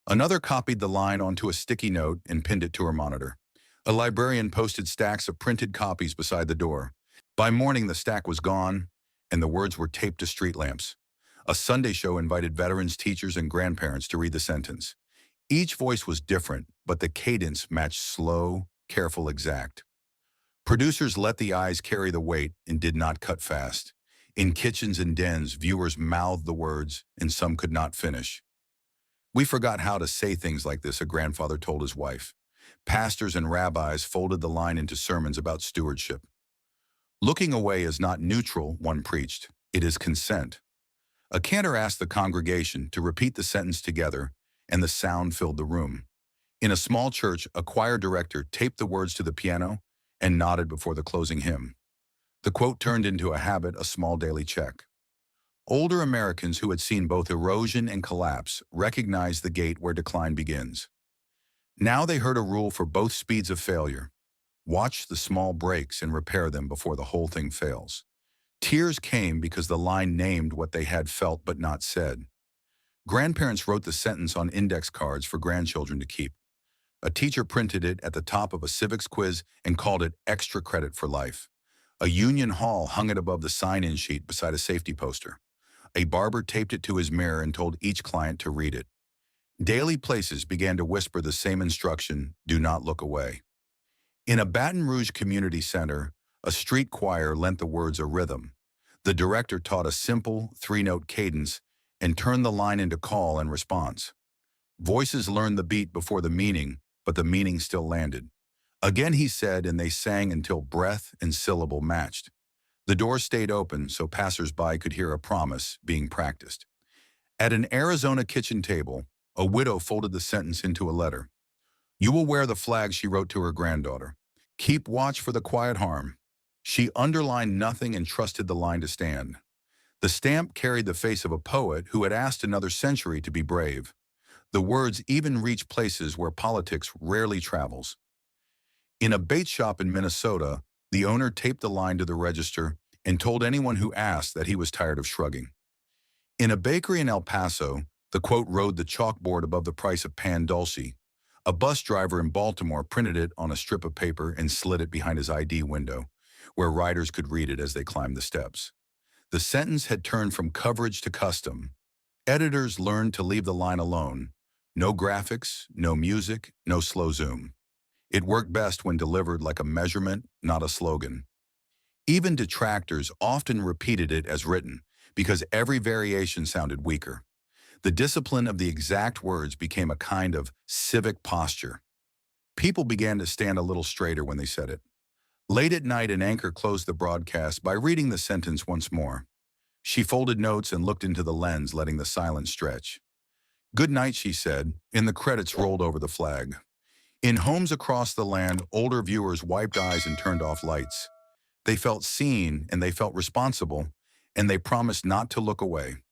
Speaker 1: Another copied the line onto a sticky note and pinned it to her monitor. A librarian posted stacks of printed copies beside the door. By morning, the stack was gone, and the words were taped to street lamps. A Sunday show invited veterans, teachers, and grandparents to read the sentence. Each voice was different, but the cadence matched slow, careful, exact. Producers let the eyes carry the weight and did not cut fast. In kitchens and dens, viewers mouthed the words, and some could not finish. "We forgot how to say things like this," a grandfather told his wife. Pastors and rabbis folded the line into sermons about stewardship. "Looking away is not neutral," one preached. "It is consent." A cantor asked the congregation to repeat the sentence together, and the sound filled the room. In a small church, a choir director taped the words to the piano and nodded before the closing hymn. The quote turned into a habit, a small daily check. Older Americans who had seen both erosion and collapse recognized the gate where decline begins. Now they heard a rule for both speeds of failure. Watch the small breaks and repair them before the whole thing fails. Tears came because the line named what they had felt but not said. Grandparents wrote the sentence on index cards for grandchildren to keep. A teacher printed it at the top of a civics quiz and called it extra credit for life. A union hall hung it above the sign-in sheet beside a safety poster. A barber taped it to his mirror and told each client to read it. Daily places began to whisper the same instruction: do not look away. In a Baton Rouge community center, a street choir lent the words a rhythm. The director taught a simple 3-note cadence and turned the line into call and response. Voices learned the beat before the meaning, but the meaning still landed. Again he said, and they sang until breath and syllable matched. The door stayed open so passers-by could hear a promise being practiced. At an Arizona kitchen table, a widow folded the sentence into a letter. "You will wear the flag," she wrote to her granddaughter. "Keep watch for the quiet harm." She underlined nothing and trusted the line to stand. The stamp carried the face of a poet who had asked another century to be brave. The words even reached places where politics rarely travels. In a bait shop in Minnesota, the owner taped the line to the register and told anyone who asked that he was tired of shrugging. In a bakery in El Paso, the quote rode the chalkboard above the price of pan dulce. A bus driver in Baltimore printed it on a strip of paper and slid it behind his ID window, where riders could read it as they climbed the steps. The sentence had turned from coverage to custom. Editors learned to leave the line alone. No graphics, no music, no slow zoom. It worked best when delivered like a measurement, not a slogan. Even detractors often repeated it as written, because every variation sounded weaker. The discipline of the exact words became a kind of civic posture. People began to stand a little straighter when they said it. Late at night, an anchor closed the broadcast by reading the sentence once more. She folded notes and looked into the lens, letting the silence stretch. "Good night," she said, and the credits rolled over the flag. In homes across the land, older viewers wiped eyes and turned off lights. They felt seen and they felt responsible, and they promised not to look away.